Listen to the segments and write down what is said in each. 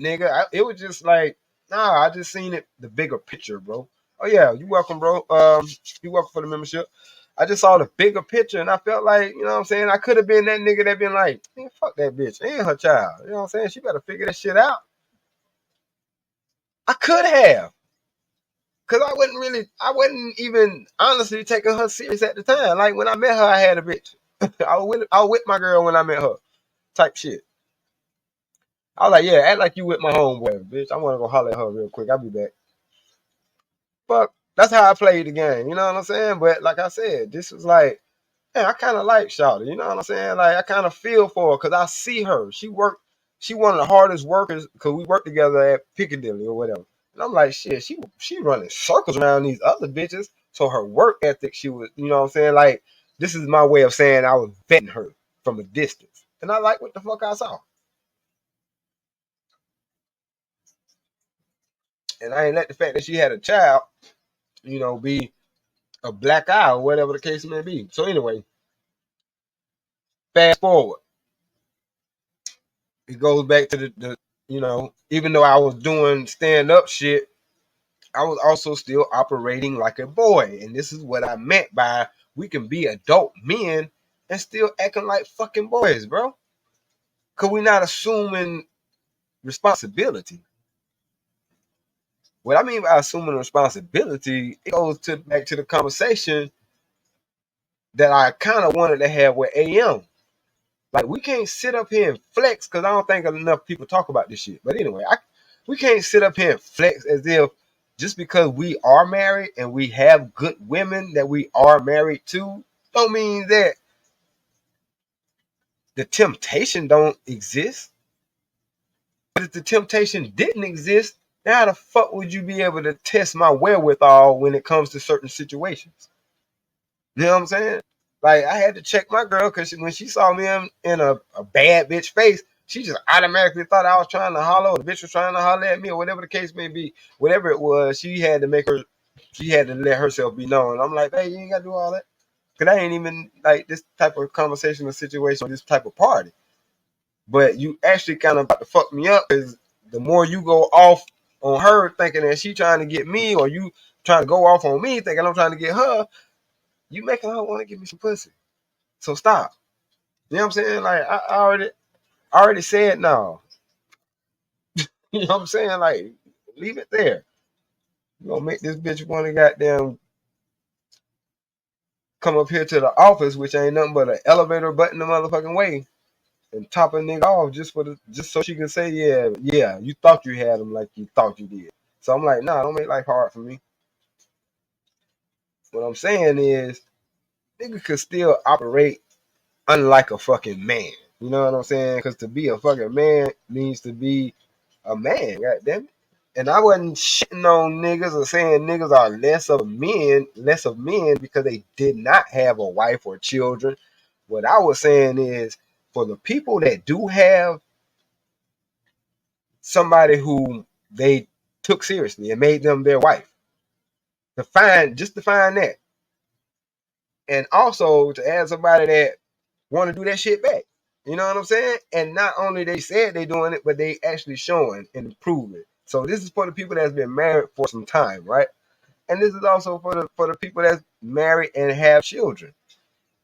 nigga. It was just like, nah, I just seen it, the bigger picture, bro. Oh yeah, you welcome, bro. You welcome for the membership. I just saw the bigger picture and I felt like, you know what I'm saying? I could have been that nigga that been like, man, fuck that bitch and her child. You know what I'm saying? She better figure that shit out. I could have. Cause I wasn't even honestly taking her serious at the time. Like when I met her, I had a bitch. I was with my girl when I met her, type shit. I was like, yeah, act like you with my homeboy, bitch. I want to go holler at her real quick. I'll be back. But that's how I played the game. You know what I'm saying? But like I said, this was like, man, I kind of like Shawty. You know what I'm saying? Like I kind of feel for her because I see her. She worked. She one of the hardest workers because we worked together at Piccadilly or whatever. And I'm like, shit, she running circles around these other bitches. So her work ethic, she was, you know what I'm saying? Like this is my way of saying I was vetting her from a distance, and I like what the fuck I saw. And I ain't let the fact that she had a child, be a black eye or whatever the case may be. So anyway, fast forward, it goes back to even though I was doing stand up shit, I was also still operating like a boy. And this is what I meant by we can be adult men and still acting like fucking boys, bro. Cause we're not assuming responsibility. What I mean by assuming responsibility, it goes back to the conversation that I kind of wanted to have with AM. Like we can't sit up here and flex because I don't think enough people talk about this shit. But anyway, we can't sit up here and flex as if just because we are married and we have good women that we are married to, don't mean that the temptation don't exist. But if the temptation didn't exist, then how the fuck would you be able to test my wherewithal when it comes to certain situations? You know what I'm saying? Like I had to check my girl because when she saw me in a bad bitch face, she just automatically thought I was trying to holler, or the bitch was trying to holler at me, or whatever the case may be. Whatever it was, she had to let herself be known. I'm like, hey, you ain't gotta do all that. Cause I ain't even like this type of conversation or situation or this type of party. But you actually kind of about to fuck me up because the more you go off on her thinking that she trying to get me, or you trying to go off on me thinking I'm trying to get her, you making her want to give me some pussy. So stop. You know what I'm saying? Like I already said no. You know what I'm saying? Like leave it there. You gonna make this bitch want to goddamn come up here to the office, which ain't nothing but an elevator button the motherfucking way, and top a nigga off just so she can say, yeah, you thought you had him like you thought you did. So I'm like, nah, don't make life hard for me. What I'm saying is, nigga could still operate unlike a fucking man. You know what I'm saying? Because to be a fucking man means to be a man. God damn it. And I wasn't shitting on niggas or saying niggas are less of men because they did not have a wife or children. What I was saying is for the people that do have somebody who they took seriously and made them their wife, to find that. And also to add somebody that want to do that shit back. You know what I'm saying? And not only they said they doing it, but they actually showing and improving. So this is for the people that's been married for some time, right? And this is also for the people that's married and have children,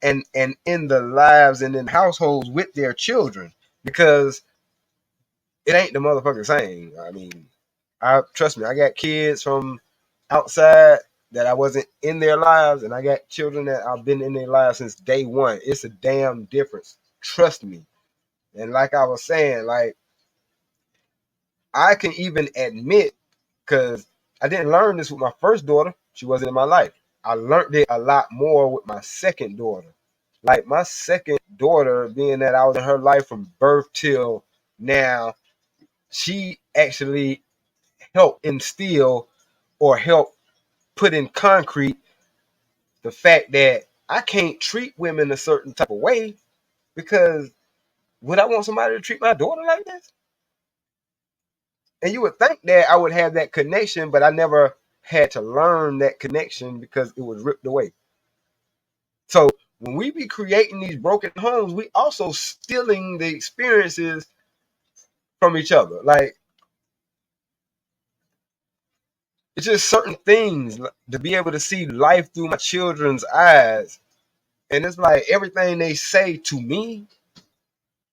and in the lives and in households with their children, because it ain't the motherfucking same. I mean, I trust me, I got kids from outside that I wasn't in their lives, and I got children that I've been in their lives since day one. It's a damn difference. Trust me. And like I was saying, like I can even admit, because I didn't learn this with my first daughter. She wasn't in my life. I learned it a lot more with my second daughter. Like my second daughter, being that I was in her life from birth till now, she actually helped instill or help put in concrete the fact that I can't treat women a certain type of way because would I want somebody to treat my daughter like this? And you would think that I would have that connection, but I never had to learn that connection because it was ripped away. So when we be creating these broken homes, we also stealing the experiences from each other. Like It's just certain things to be able to see life through my children's eyes. And it's like everything they say to me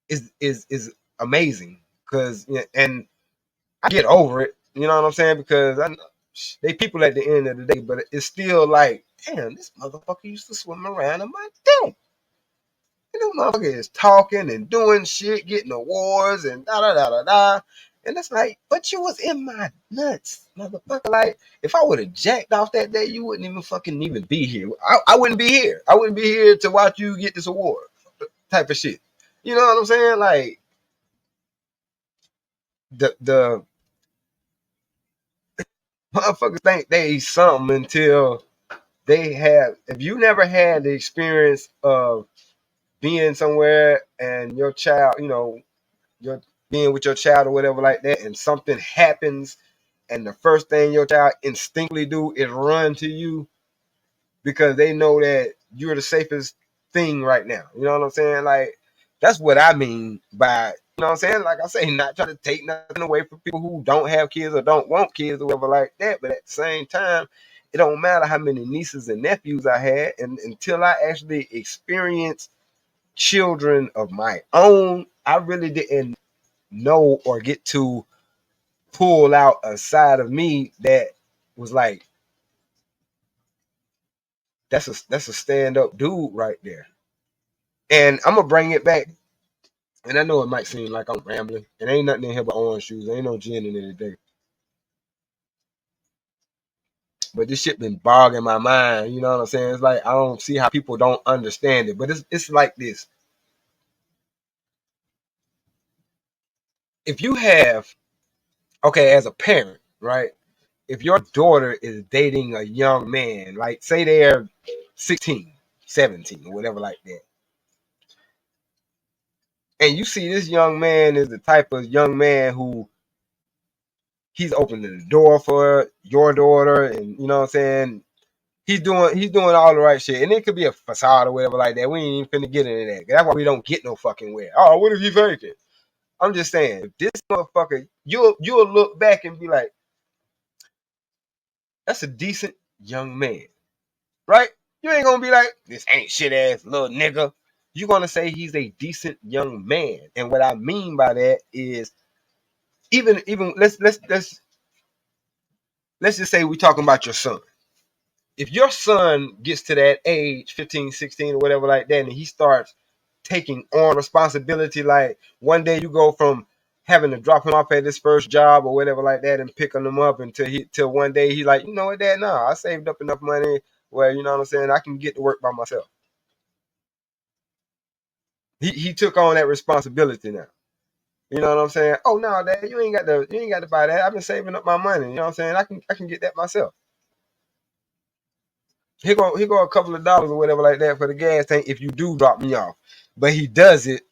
is amazing. Cause and I get over it, you know what I'm saying? Because they people at the end of the day, but it's still like, damn, this motherfucker used to swim around in my dick. And this motherfucker is talking and doing shit, getting awards and da da da da da. And it's like, but you was in my nuts, motherfucker. Like, if I would have jacked off that day, you wouldn't even be here. I wouldn't be here. I wouldn't be here to watch you get this award, type of shit. You know what I'm saying? Like the motherfuckers think they something until they have. If you never had the experience of being somewhere and your child, you're being with your child or whatever like that, and something happens, and the first thing your child instinctively do is run to you because they know that you're the safest thing right now. You know what I'm saying? Like, that's what I mean by, you know what I'm saying? Like I say, not trying to take nothing away from people who don't have kids or don't want kids or whatever like that. But at the same time, it don't matter how many nieces and nephews I had, and until I actually experienced children of my own, I really didn't know or get to pull out a side of me that was like, that's a stand up dude right there. And I'm gonna bring it back. And I know it might seem like I'm rambling. And ain't nothing in here but orange juice. Ain't no gin in it today. But this shit been bogging my mind. You know what I'm saying? It's like I don't see how people don't understand it. But it's like this. If you have, okay, as a parent, right? If your daughter is dating a young man, like say they're 16, 17, or whatever like that, and you see this young man is the type of young man who he's opening the door for your daughter, and you know what I'm saying, he's doing all the right shit, and it could be a facade or whatever like that. We ain't even finna get into that. That's why we don't get no fucking where. Oh, what if he faking? I'm just saying, if this motherfucker, you'll look back and be like, that's a decent young man, right? You ain't gonna be like, this ain't shit ass little nigga. You're gonna say he's a decent young man, and what I mean by that is, even let's just say we're talking about your son. If your son gets to that age, 15, 16, or whatever like that, and he starts taking on responsibility, like one day you go from having to drop him off at his first job or whatever like that and picking him up till one day he like, you know what, dad, no, I saved up enough money where, you know what I'm saying, I can get to work by myself. He took on that responsibility now. You know what I'm saying? Oh no, dad, you ain't got to buy that. I've been saving up my money. You know what I'm saying? I can get that myself. He go a couple of dollars or whatever like that for the gas tank if you do drop me off. But he does it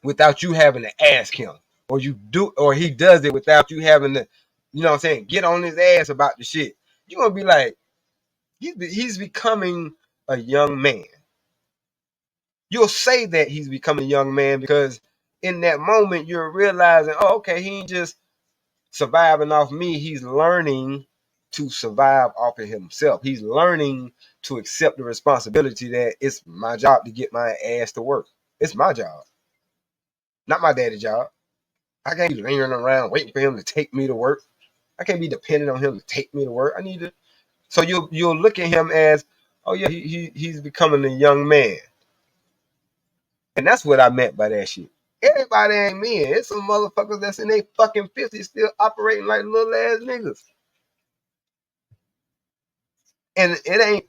without you having to ask him. Or he does it without you having to, you know what I'm saying, get on his ass about the shit. You're gonna be like, he's becoming a young man. You'll say that he's becoming a young man because in that moment you're realizing, oh, okay, he ain't just surviving off me, he's learning to survive off of himself. He's learning to accept the responsibility that it's my job to get my ass to work. It's my job, not my daddy's job. I can't be lingering around waiting for him to take me to work. I can't be dependent on him to take me to work. I need to. So you'll look at him as, oh yeah, he's becoming a young man, and that's what I meant by that shit. Everybody ain't men. It's some motherfuckers that's in their fucking 50s still operating like little ass niggas. And it ain't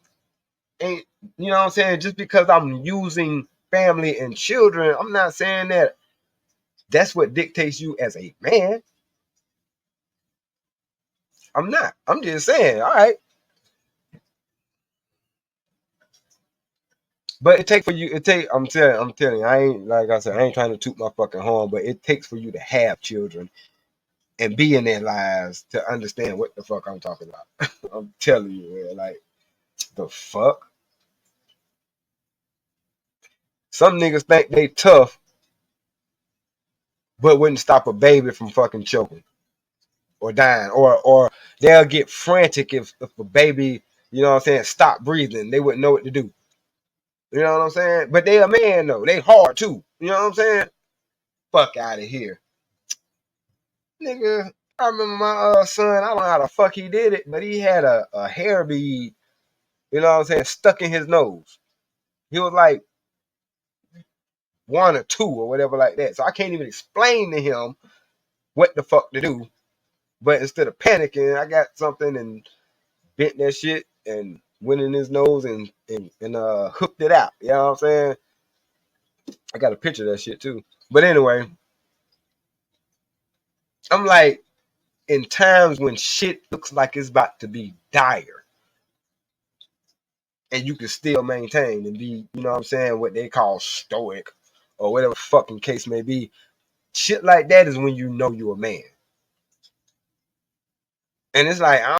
you know what I'm saying, just because I'm using family and children, I'm not saying that that's what dictates you as a man. I'm not. I'm just saying, all right. But it take for you. It take. I'm telling you. I ain't like I said. I ain't trying to toot my fucking horn, but it takes for you to have children and be in their lives to understand what the fuck I'm talking about. I'm telling you, man. Like the fuck. Some niggas think they tough, but wouldn't stop a baby from fucking choking. or dying, or they'll get frantic if a baby, you know what I'm saying, stop breathing. They wouldn't know what to do. You know what I'm saying? But they a man though. They hard too. You know what I'm saying? Fuck out of here, nigga. I remember my son. I don't know how the fuck he did it, but he had a hair bead. You know what I'm saying? Stuck in his nose. He was like 1 or 2 or whatever like that. So I can't even explain to him what the fuck to do. But instead of panicking, I got something and bent that shit and went in his nose and hooked it out. You know what I'm saying? I got a picture of that shit too. But anyway, I'm like, in times when shit looks like it's about to be dire, and you can still maintain and be, you know what I'm saying, what they call stoic or whatever fucking case may be. Shit like that is when you know you're a man. And it's like,